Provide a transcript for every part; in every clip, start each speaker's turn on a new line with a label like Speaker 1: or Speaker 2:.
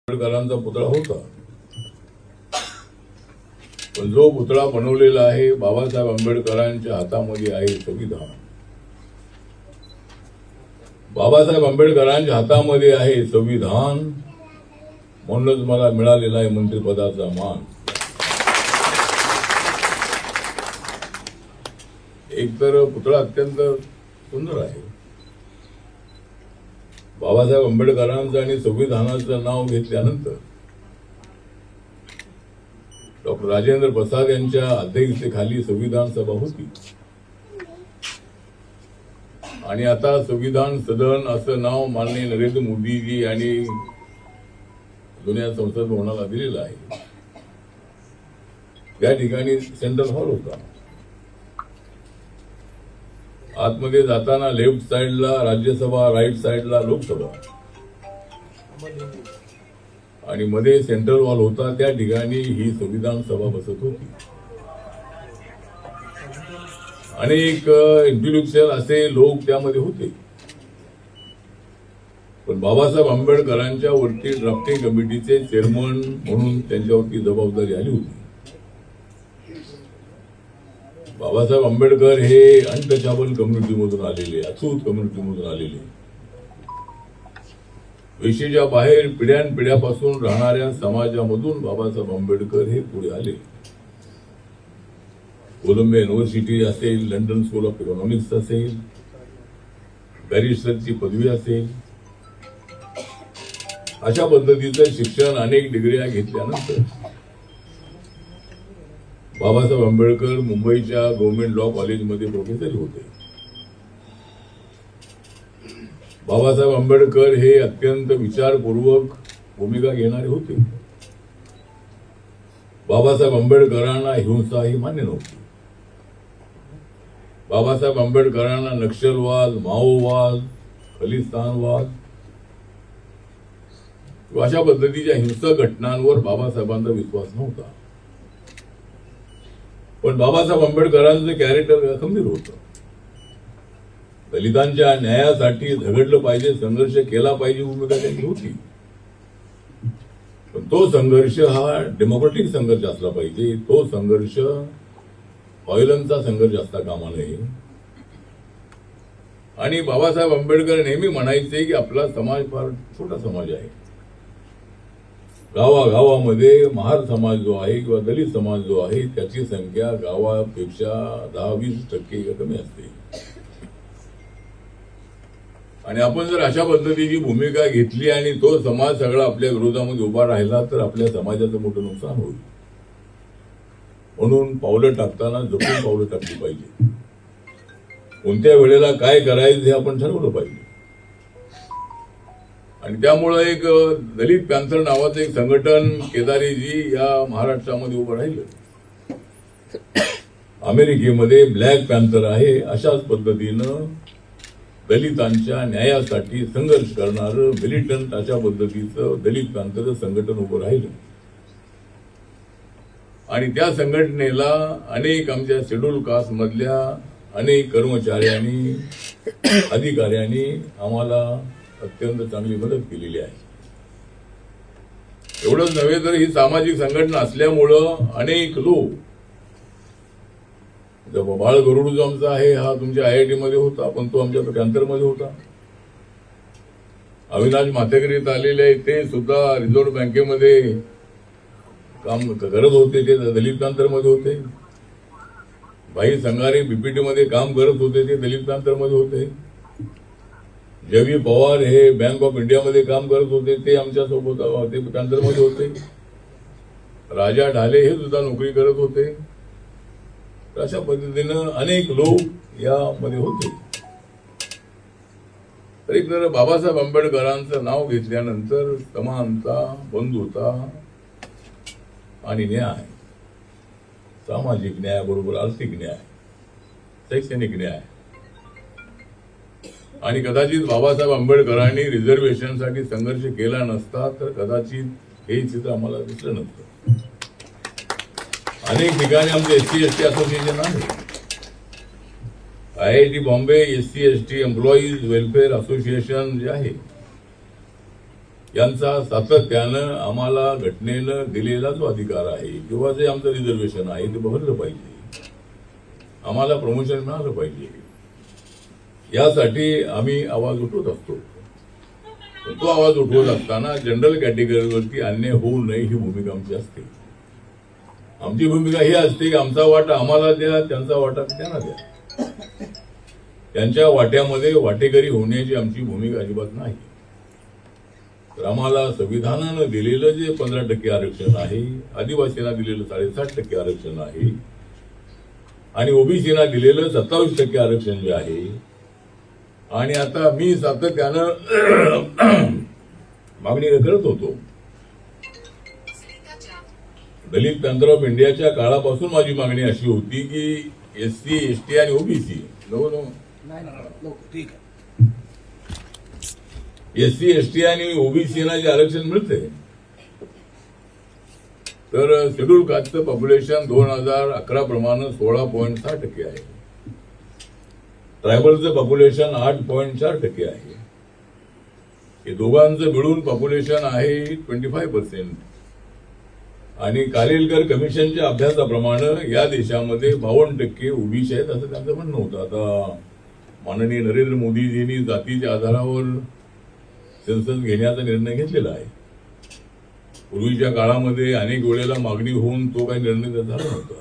Speaker 1: आंबेडकरांचा पुतळा होता, पण जो पुतळा बनवलेला आहे बाबासाहेब आंबेडकरांच्या हातामध्ये आहे संविधान. बाबासाहेब आंबेडकरांच्या हातामध्ये आहे संविधान, म्हणूनच मला मिळालेला आहे मंत्रिपदाचा मान. एक तर पुतळा अत्यंत सुंदर आहे. बाबासाहेब आंबेडकरांचं आणि संविधानाचं नाव घेतल्यानंतर डॉक्टर राजेंद्र प्रसाद यांच्या अध्यक्षतेखाली संविधान सभा होती आणि आता संविधान सदन असं नाव माननीय नरेंद्र मोदीजी आणि जुन्या संसद भवनाला दिलेलं आहे. त्या ठिकाणी सेंट्रल हॉल होता. आतमध्ये जाताना लेफ्ट साइडला राज्यसभा, राईट साइडला लोकसभा आणि मध्ये सेंट्रल हॉल होता. त्या ठिकाणी ही संविधान सभा बसत होती. अनेक इंटेलेक्च्युअल असे लोक त्यामध्ये होते, पण बाबासाहेब आंबेडकरांच्या वरती ड्राफ्टिंग कमिटीचे चेअरमन म्हणून त्यांच्यावरती जबाबदारी आली होती. बाबासाहेब आंबेडकर हे अनटचेबल कम्युनिटीमधून आलेले, अछूत कम्युनिटीमधून आलेले, वेशीच्या बाहेर पिढ्यानपिढ्यापासून राहणाऱ्या समाजामधून बाबासाहेब आंबेडकर हे पुढे आले. कोलंबिया युनिव्हर्सिटी असेल, लंडन स्कूल ऑफ इकॉनॉमिक्स असेल, बॅरिस्टरची पदवी असेल, अशा पद्धतीचं शिक्षण, अनेक डिग्र्या घेतल्यानंतर बाबासाहेब आंबेडकर मुंबईच्या गव्हर्नमेंट लॉ कॉलेजमध्ये प्रोफेसर होते. बाबासाहेब आंबेडकर हे अत्यंत विचारपूर्वक भूमिका घेणारे होते. बाबासाहेब आंबेडकरांना हिंसा ही मान्य नव्हती. बाबासाहेब आंबेडकरांना नक्षलवाद, माओवाद, खलिस्तानवाद अशा पद्धतीच्या हिंसक घटनांवर बाबासाहेबांचा विश्वास नव्हता. पण बाबासाहेब आंबेडकरांचं कॅरेक्टर खंबीर होतं. दलितांच्या न्यायासाठी झगडलं पाहिजे, संघर्ष केला पाहिजे भूमिका त्यांची होती. पण तो संघर्ष हा डेमोक्रेटिक संघर्ष असला पाहिजे. तो संघर्ष व्हायलन्सचा संघर्ष असता कामा नये. आणि बाबासाहेब आंबेडकर नेहमी म्हणायचे की आपला समाज फार छोटा समाज आहे. गावागावामध्ये महार समाज जो आहे किंवा दलित समाज जो आहे त्याची संख्या गावापेक्षा 10-20% कमी असते. आणि आपण जर अशा पद्धतीची भूमिका घेतली आणि तो समाज सगळा आपल्या विरोधामध्ये उभा राहिला तर आपल्या समाजाचं मोठं नुकसान होईल. म्हणून पावलं टाकताना जपून पावलं टाकली पाहिजे. कोणत्या वेळेला काय करायचं हे आपण ठरवलं पाहिजे. आणि त्यामुळे एक दलित पॅन्थर नावाचं एक संघटन केदारीजी या महाराष्ट्रामध्ये उभं राहिलं. अमेरिकेमध्ये ब्लॅक पॅन्थर आहे. अशाच पद्धतीनं दलितांच्या न्यायासाठी संघर्ष करणारं मिलिटंट अशा पद्धतीचं दलित पॅन्थर संघटन उभं राहिलं. आणि त्या संघटनेला अनेक आमच्या शेड्यूल कास्ट मधल्या अनेक कर्मचाऱ्यांनी, अधिकाऱ्यांनी आम्हाला अत्यंत चांगली मदत केलेली आहे. एवढंच नव्हे तर ही सामाजिक संघटना असल्यामुळं अनेक लोक, बाळ गरुड जो आमचा आहे हा तुमच्या IIT मध्ये होता, पण तो आमच्या पॅन्थरमध्ये होता. अविनाश माथेकर आलेले आहे, ते सुद्धा रिझर्व्ह बँकेमध्ये काम करत होते, ते दलित पॅन्थरमध्ये होते. भाई संगारे BPT मध्ये काम करत होते, ते दलित पॅन्थरमध्ये होते. जवी पवार हे बँक ऑफ इंडियामध्ये काम करत होते, ते आमच्या सोबत ते पॅन्थरमध्ये होते. राजा ढाले हे सुद्धा नोकरी करत होते. अशा पद्धतीनं अनेक लोक यामध्ये होते. तर एक जर बाबासाहेब आंबेडकरांचं नाव घेतल्यानंतर समानता, बंधुता आणि न्याय, सामाजिक न्याय बरोबर आर्थिक न्याय, शैक्षणिक न्याय, आणि कदाचित बाबासाहेब आंबेडकरांनी रिझर्वेशनसाठी संघर्ष केला नसता तर कदाचित हे चित्र आम्हाला दिसलं नसतं. अनेक ठिकाणी आमचे SC/ST असोसिएशन आहे. IIT Bombay SC/ST employees welfare association जे आहे यांचा सातत्यानं आम्हाला घटनेनं दिलेला जो अधिकार आहे किंवा जे आमचं रिझर्वेशन आहे ते भरलं पाहिजे, आम्हाला प्रमोशन मिळालं पाहिजे, यासाठी आम्ही आवाज उठवत असतो. तो आवाज उठवत असताना जनरल कॅटेगरीवरती अन्याय होऊ नये ही भूमिका आमची असते. आमची भूमिका ही असते की आमचा वाटा आम्हाला द्या, त्यांचा वाटा त्यांना द्या. त्यांच्या वाट्यामध्ये वाटेकरी होण्याची आमची भूमिका अजिबात नाही. तर आम्हाला संविधानानं दिलेलं जे 15% आरक्षण आहे, आदिवासींना दिलेलं 7.5% आरक्षण आहे आणि ओबीसीना दिलेलं 27% आरक्षण जे आहे, आणि आता मी सातत्यानं मागणी करत होतो. दलित पॅंथर ऑफ इंडियाच्या काळापासून माझी मागणी अशी होती की SC, ST आणि ओबीसी SC, ST आणि ओबीसीना जे आरक्षण मिळते, तर शेड्यूल कास्टचं पॉप्युलेशन 2011 प्रमाणे 16.6% आहे. ट्रायबलचं पॉप्युलेशन 8.4% आहे. हे दोघांचं मिळून पॉप्युलेशन आहे 25%. आणि कालेलकर कमिशनच्या अभ्यासाप्रमाणे या देशामध्ये 52% ओबीसी आहेत असं त्यांचं म्हणणं होतं. आता माननीय नरेंद्र मोदीजींनी जातीच्या आधारावर सेन्सस घेण्याचा निर्णय घेतलेला आहे. पूर्वीच्या काळामध्ये अनेक वेळेला मागणी होऊन तो काही निर्णय झाला नव्हता,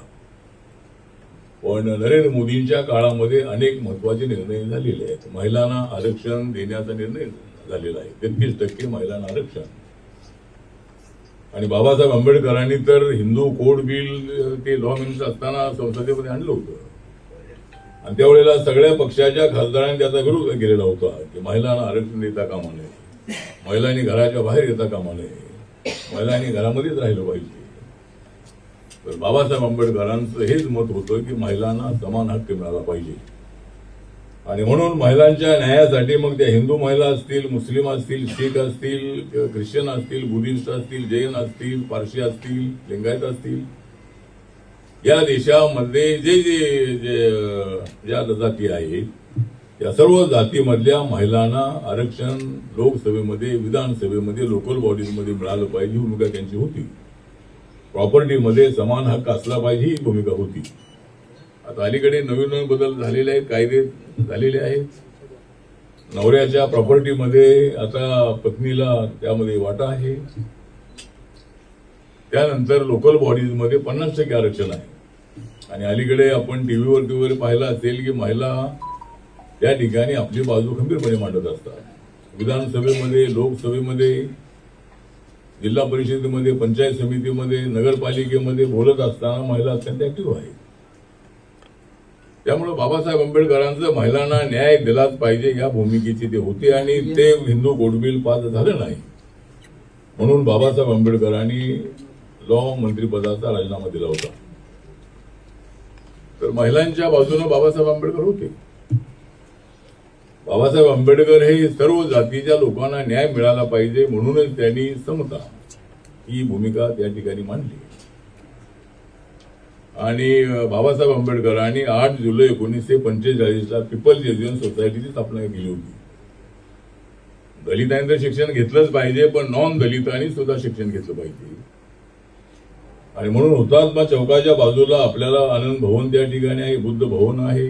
Speaker 1: पण नरेंद्र मोदींच्या काळामध्ये अनेक महत्वाचे निर्णय झालेले आहेत. महिलांना आरक्षण देण्याचा निर्णय झालेला आहे, 33% महिलांना आरक्षण. आणि बाबासाहेब आंबेडकरांनी तर हिंदू कोड बिल ते लॉ मिनिस्टर असताना संसदेमध्ये आणलं होतं, आणि त्यावेळेला सगळ्या पक्षाच्या खासदारांनी त्याचा विरोध केलेला होता की महिलांना आरक्षण देता कामा नये, महिलांनी घराच्या बाहेर येता कामा नये, महिलांनी घरामध्येच राहिलं पाहिजे. तर बाबासाहेब आंबेडकरांचं हेच मत होतं की महिलांना समान हक्क मिळाला पाहिजे. आणि म्हणून महिलांच्या न्यायासाठी मग त्या हिंदू महिला असतील, मुस्लिम असतील, शीख असतील, ख्रिश्चन असतील, बुद्धिस्ट असतील, जैन असतील, पारशी असतील, लिंगायत असतील, या देशामध्ये ज्या जाती आहेत या सर्व जातीमधल्या महिलांना आरक्षण लोकसभेमध्ये, विधानसभेमध्ये, लोकल बॉडीजमध्ये मिळालं पाहिजे ही भूमिका त्यांची होती. प्रॉपर्टीमध्ये समान हक्क असला पाहिजे ही भूमिका होती. आता अलीकडे नवीन नवीन बदल झालेले आहेत, कायदे झालेले आहेत. नवऱ्याच्या प्रॉपर्टीमध्ये आता पत्नीला त्यामध्ये वाटा आहे. त्यानंतर लोकल बॉडीजमध्ये 50% आरक्षण आहे. आणि अलीकडे आपण टीव्हीवरती वगैरे पाहिलं असेल की महिला त्या ठिकाणी आपली बाजू खंबीरपणे मांडत असतात. विधानसभेमध्ये, लोकसभेमध्ये, जिल्हा परिषदेमध्ये, पंचायत समितीमध्ये, नगरपालिकेमध्ये बोलत असताना महिला अत्यंत ऍक्टिव्ह आहेत. त्यामुळे बाबासाहेब आंबेडकरांचं महिलांना न्याय दिलाच पाहिजे या भूमिकेची ते होते, आणि ते हिंदू कोड बिल पास झालं नाही म्हणून बाबासाहेब आंबेडकरांनी लॉ मंत्रिपदाचा राजीनामा दिला होता. तर महिलांच्या बाजूने बाबासाहेब आंबेडकर होते. बाबासाहेब आंबेडकर हे सर्व जातीच्या लोकांना न्याय मिळाला पाहिजे म्हणूनच त्यांनी समता ही भूमिका त्या ठिकाणी मांडली. आणि बाबासाहेब आंबेडकरांनी 8 जुलै 1945 पीपल्स एज्युकेशन सोसायटीची स्थापना केली होती. दलितांनी तर शिक्षण घेतलंच पाहिजे, पण नॉन दलितांनी सुद्धा शिक्षण घेतलं पाहिजे. आणि म्हणून हुतात्मा चौकाच्या बाजूला आपल्याला आनंद भवन त्या ठिकाणी आहे, बुद्ध भवन आहे,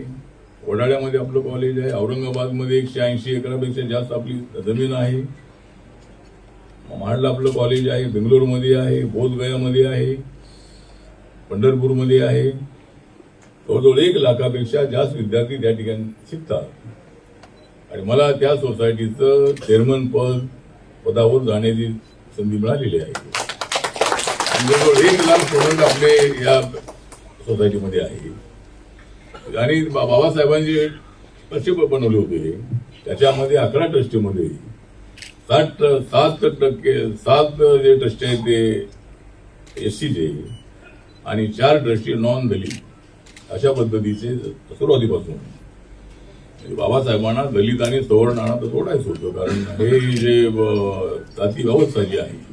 Speaker 1: वडाळ्यामध्ये आपलं कॉलेज आहे, औरंगाबादमध्ये 180 एकरापेक्षा जास्त आपली जमीन आहे, महाडला आपलं कॉलेज आहे, बेंगलोरमध्ये आहे, बोधगयामध्ये आहे, पंढरपूरमध्ये आहे. जवळजवळ 1 लाखापेक्षा जास्त विद्यार्थी त्या ठिकाणी शिकतात. आणि मला त्या सोसायटीचं चेअरमन पदावर जाण्याची संधी मिळालेली आहे. जवळजवळ 1 लाख स्टुडंट आपले या सोसायटीमध्ये आहे. आणि बाबासाहेबांनी ट्रस्टी बनवले होते, त्याच्यामध्ये 11 ट्रस्टीमध्ये 7% जे ट्रस्टी आहेत ते SCचे आणि 4 ट्रस्टी नॉन दलित, अशा पद्धतीचे सुरुवातीपासून. बाबासाहेबांना दलित आणि सवर्णांना तर सोडायचं होतं, कारण हे जे जाती व्यवस्था जी आहे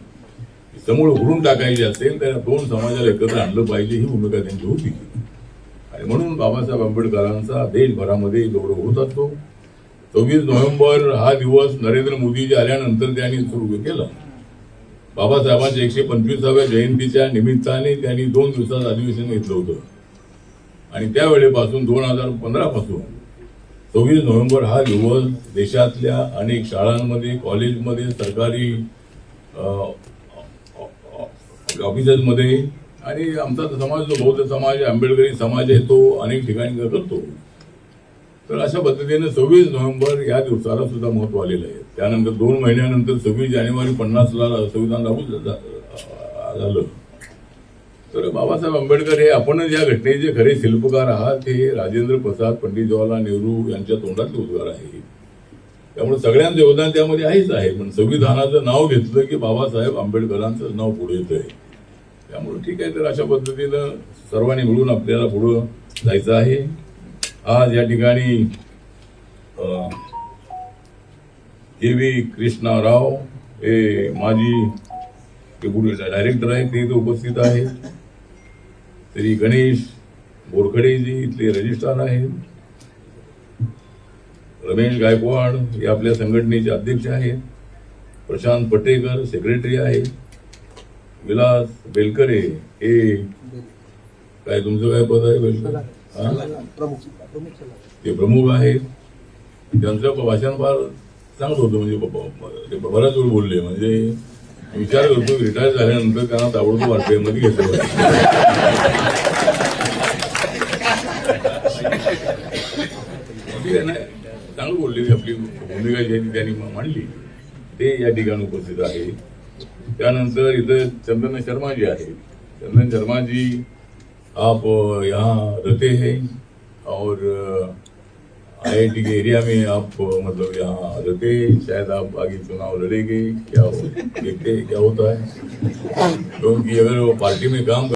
Speaker 1: समूळ उडून टाकायची असेल तर 2 समाजाला एकत्र आणलं पाहिजे ही भूमिका त्यांची होती. आणि म्हणून बाबासाहेब आंबेडकरांचा देशभरामध्ये गौरव होत असतो. 26 नोव्हेंबर हा दिवस नरेंद्र मोदीजी आल्यानंतर त्यांनी सुरू केला. बाबासाहेबांच्या 125व्या जयंतीच्या निमित्ताने त्यांनी 2 दिवसाचं अधिवेशन घेतलं होतं आणि त्यावेळेपासून 2015 पासून 26 नोव्हेंबर हा दिवस देशातल्या अनेक शाळांमध्ये, कॉलेजमध्ये, सरकारी ऑफिसेसमध्ये आणि आमचा समाज जो बौद्ध समाज आहे, आंबेडकरी समाज आहे, तो अनेक ठिकाणी करतो. तर अशा पद्धतीने 26 नोव्हेंबर या दिवसाला सुद्धा महत्व आलेलं आहे. त्यानंतर 2 महिन्यानंतर 26 जानेवारी 50ला संविधान लागू झालं. तर बाबासाहेब आंबेडकर हे आपणच या घटनेचे खरे शिल्पकार आहात. हे राजेंद्र प्रसाद, पंडित जवाहरलाल नेहरू यांच्या तोंडातले उद्गार आहे. त्यामुळे सगळ्यांचं योगदान त्यामध्ये आहेच आहे. पण संविधानाचं नाव घेतलं की बाबासाहेब आंबेडकरांचं नाव पुढे येत आहे. त्यामुळे ठीक आहे. तर अशा पद्धतीनं सर्वांनी मिळून आपल्याला पुढं जायचं आहे. आज या ठिकाणी के.व्ही. कृष्णा राव हे माजी डायरेक्टर आहेत, ते इथे उपस्थित आहेत. श्री गणेश बोरखडेजी इथले रजिस्ट्रार आहेत. रमेश गायकवाड हे आपल्या संघटनेचे अध्यक्ष आहेत. प्रशांत पटेकर सेक्रेटरी आहेत. विलास बेलकरे हे काय तुमचं काय पद आहे? बेलकर ते प्रमुख आहेत. त्यांचं भाषण फार चांगलं होतं. म्हणजे बराच वेळ बोलले. म्हणजे विचार करतो रिटायर झाल्यानंतर त्यांना ताबडतोब आरपीएममध्ये घेतलं. चांगलं बोलले. आपली भूमिका जी त्यांनी मांडली ते या ठिकाणी उपस्थित आहे. त्यानंतर इथं चंदन शर्मा जी आहे. चंदन शर्मा जी आप यहाँ रहते हैं और IIT के एरिया में आप मतलब यहाँ रहते, शायद आप आगे चुनाव लड़ेंगे, क्या देखते क्या होता है. क्योंकि अगर वो पार्टी में काम